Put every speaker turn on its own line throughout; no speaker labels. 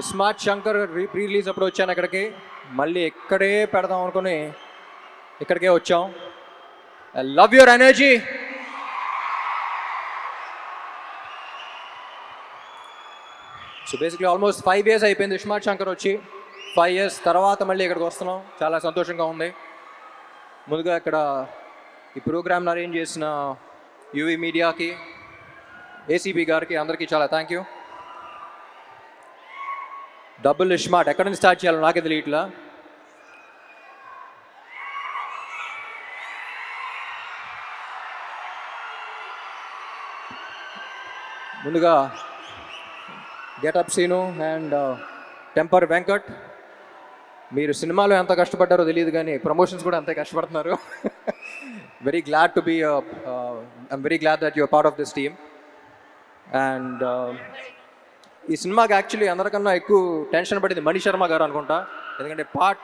Smart Shankar pre release అప్పుడు వచ్చాను అక్కడికి, మళ్ళీ ఇక్కడే పెడదాం అనుకుని ఇక్కడికే వచ్చాం. I love your energy. So basically almost 5 years అయిపోయింది స్మార్ట్ శంకర్ వచ్చి. 5 years తర్వాత మళ్ళీ ఇక్కడికి వస్తున్నాం, చాలా సంతోషంగా ఉంది. ముందుగా ఇక్కడ ఈ ప్రోగ్రామ్ని అరేంజ్ చేసిన యూవీ మీడియాకి, ఏసీబీ గారికి, అందరికీ చాలా థ్యాంక్ యూ. డబుల్ స్మార్ట్ ఎక్కడి నుంచి స్టార్ట్ చేయాలో నాకే తెలియట్లా. ముందుగా getup scene and Temper Venkat, మీరు సినిమాలో ఎంత కష్టపడ్డారో తెలియదు కానీ ప్రమోషన్స్ కూడా అంతే కష్టపడుతున్నారు. Very glad to be I'm very glad that your part of this team. And ఈ సినిమాకి యాక్చువల్లీ అందరికన్నా ఎక్కువ టెన్షన్ పడింది మణి శర్మ గారు అనుకుంటా. ఎందుకంటే పార్ట్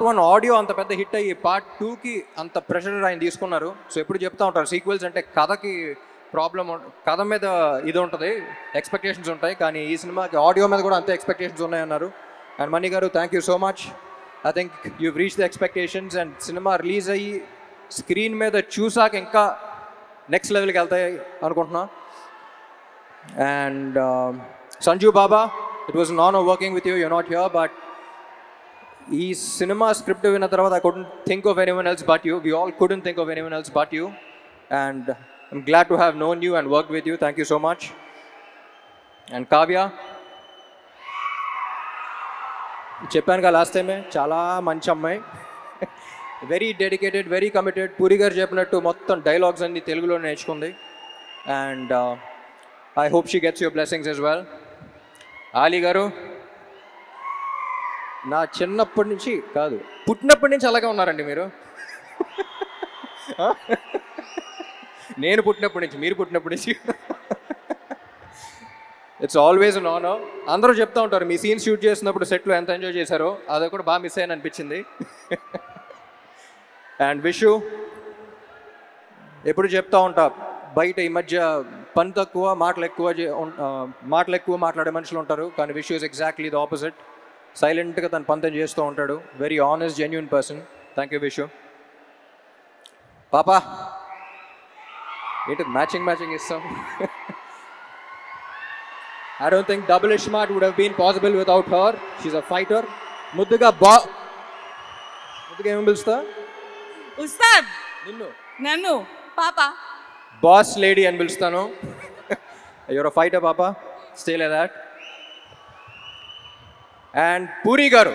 1 ఆడియో అంత పెద్ద హిట్ అయ్యి పార్ట్ 2కి అంత ప్రెషర్ ఆయన తీసుకున్నారు. సో ఎప్పుడు చెప్తా ఉంటారు సీక్వెల్స్ అంటే కథకి ప్రాబ్లం, కథ మీద ఇది ఉంటుంది, ఎక్స్పెక్టేషన్స్ ఉంటాయి, కానీ ఈ సినిమాకి ఆడియో మీద కూడా అంతే ఎక్స్పెక్టేషన్స్ ఉన్నాయన్నారు. అండ్ మణి గారు thank you so much. I think you reach the expectations. And cinema release అయ్యి స్క్రీన్ మీద చూసాక ఇంకా నెక్స్ట్ లెవెల్కి వెళ్తాయి అనుకుంటున్నా. And Sanju Baba, it was an honor working with you. You're not here, but ఈ సినిమా స్క్రిప్ట్ విన్న తర్వాత I couldn't think of anyone else but you. We all couldn't think of anyone else but you. And I'm glad to have known you and worked with you. Thank you so much. And Kavya, చెప్పాను కదా last టైమే, చాలా మంచి అమ్మాయి, very dedicated, very committed. Puri గారు చెప్పినట్టు మొత్తం dialogues అన్ని తెలుగులో నేర్చుకుంది. And I hope she gets your blessings as well. Ali garu, నా చిన్నప్పటి నుంచి కాదు, పుట్టినప్పటి నుంచి అలాగే ఉన్నారండి మీరు. నేను పుట్టినప్పటి నుంచి, మీరు పుట్టినప్పటి నుంచి. It's always an honour. అందరూ చెప్తూ ఉంటారు మీ సీన్ షూట్ చేసినప్పుడు సెట్లో ఎంత ఎంజాయ్ చేశారో, అది కూడా బాగా మిస్ అయ్యాను అనిపించింది. అండ్ విషు, ఎప్పుడు చెప్తా ఉంటా బయట ఈ మధ్య పని తక్కువ మాటలు ఎక్కువ మాట్లాడే మనుషులు ఉంటారు, కానీ Vishu is exactly the opposite. సైలెంట్గా తన పని చేస్తూ ఉంటాడు. Very honest, genuine person. Thank you Vishu. పాపా ఏంటి మ్యాచింగ్ ఇస్తాం. I don't think Double Smart would have been possible without her. She's a fighter. ముద్దుగా ఏమి పిలుస్తా?
ఉస్తాద్. నన్ను పాప.
బాస్ లేడీ అని పిలుస్తాను. యువర్ అ ఫైటర్ పాప, stay like that. And puri గారు,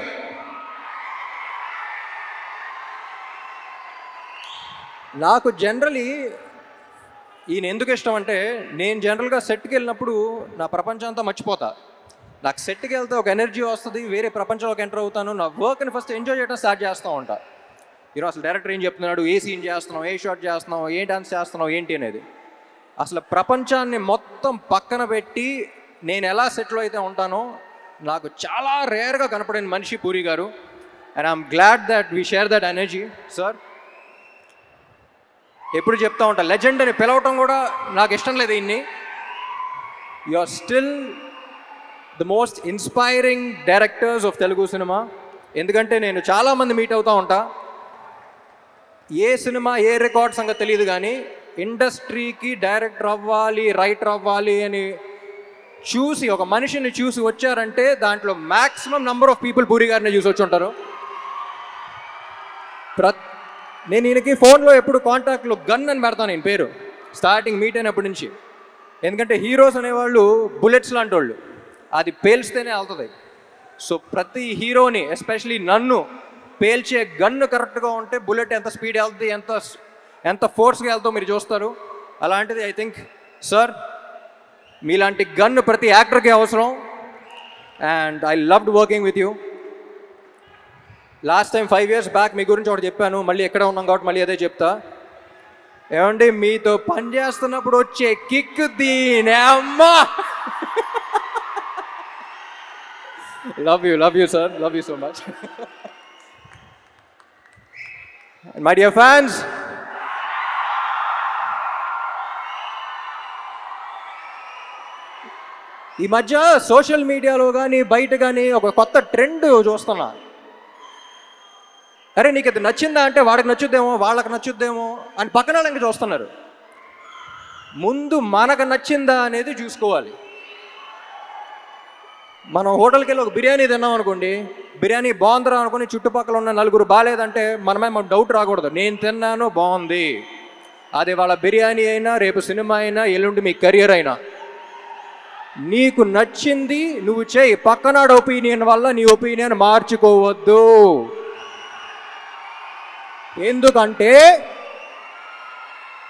నాకు జనరలీ ఈయన ఎందుకు ఇష్టం అంటే, నేను జనరల్గా సెట్కి వెళ్ళినప్పుడు నా ప్రపంచం అంతా మర్చిపోతా. నాకు సెట్కి వెళ్తే ఒక ఎనర్జీ వస్తుంది, వేరే ప్రపంచంలోకి ఎంటర్ అవుతాను. నా వర్క్ని ఫస్ట్ ఎంజాయ్ చేయడం స్టార్ట్ చేస్తూ ఉంటా. ఈరోజు అసలు డైరెక్టర్ ఏం చెప్తున్నాడు, ఏ సీన్ చేస్తున్నావు, ఏ షాట్ చేస్తున్నావు, ఏ డాన్స్ చేస్తున్నావు ఏంటి అనేది, అసలు ప్రపంచాన్ని మొత్తం పక్కన పెట్టి నేను ఎలా సెట్లో అయితే ఉంటానో నాకు చాలా రేర్గా కనపడిన మనిషి పూరి గారు. And I'm glad that we share that energy. Sir ఎప్పుడు చెప్తా ఉంటా, లెజెండ్ అని పిలవటం కూడా నాకు ఇష్టం లేదు ఇన్ని. You are still the most inspiring directors of Telugu cinema. ఎందుకంటే నేను చాలామంది మీట్ అవుతూ ఉంటా, ఏ సినిమా ఏ రికార్డ్ సంగతి తెలియదు, కానీ ఇండస్ట్రీకి డైరెక్టర్ అవ్వాలి, రైటర్ అవ్వాలి అని చూసి ఒక మనిషిని చూసి వచ్చారంటే దాంట్లో maximum number of people puri గారిని చూసి వచ్చి ఉంటారు. నేను ఈయనకి ఫోన్లో ఎప్పుడు కాంటాక్ట్లో గన్ అని పెడతాను నేను పేరు, స్టార్టింగ్ మీట్ అయినప్పటి నుంచి. ఎందుకంటే హీరోస్ అనేవాళ్ళు బుల్లెట్స్ లాంటి వాళ్ళు, అది పేల్స్తేనే వెళ్తుంది. సో ప్రతి హీరోని, ఎస్పెషలీ నన్ను పేల్చే గన్ను కరెక్ట్గా ఉంటే బుల్లెట్ ఎంత స్పీడ్ వెళ్తుంది, ఎంత ఫోర్స్గా వెళ్తావు మీరు చూస్తారు. అలాంటిది ఐ థింక్ సార్ మీలాంటి గన్ను ప్రతి యాక్టర్కి అవసరం. And I loved working with you. Last time 5 years back మీ గురించి ఒకటి చెప్పాను, మళ్ళీ ఎక్కడ ఉన్నాం కాబట్టి మళ్ళీ అదే చెప్తా. ఏమండి మీతో పని చేస్తున్నప్పుడు వచ్చే కిక్ దీనే అమ్మా. Love you sir, love you so much. My dear fans, ఈ మధ్య సోషల్ మీడియాలో కానీ బయట కానీ ఒక కొత్త ట్రెండ్ చూస్తున్నా. అరే నీకు ఇది నచ్చిందా అంటే వాడికి నచ్చుద్దేమో, వాళ్ళకి నచ్చుద్దేమో అని పక్కన వాళ్ళు ఇంకా చూస్తున్నారు. ముందు మనకు నచ్చిందా అనేది చూసుకోవాలి. మనం హోటల్కి వెళ్ళి ఒక బిర్యానీ తిన్నాం అనుకోండి, బిర్యానీ బాగుందిరా అనుకుని చుట్టుపక్కల ఉన్న నలుగురు బాగాలేదంటే మనమే మన డౌట్ రాకూడదు. నేను తిన్నాను బాగుంది. అది వాళ్ళ బిర్యానీ అయినా, రేపు సినిమా అయినా, ఎల్లుండి మీ కెరియర్ అయినా, నీకు నచ్చింది నువ్వు చేయి. పక్కనాడు ఒపీనియన్ వల్ల నీ ఒపీనియన్ మార్చుకోవద్దు. ఎందుకంటే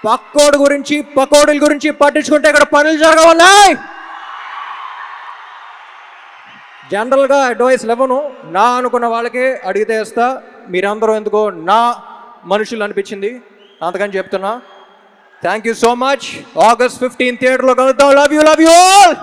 పక్కోడి గురించి పకోడీల గురించి పట్టించుకుంటే ఇక్కడ పనులు జరగవన్నాయి. జనరల్గా అడ్వైస్ ఇవ్వను, నా అనుకున్న వాళ్ళకే అడిగితే ఇస్తా. మీరందరూ ఎందుకో నా మనుషులు అనిపించింది, అందుకని చెప్తున్నా. Thank you so much. August 15 థియేటర్లో కలుద్దాం. Love you all.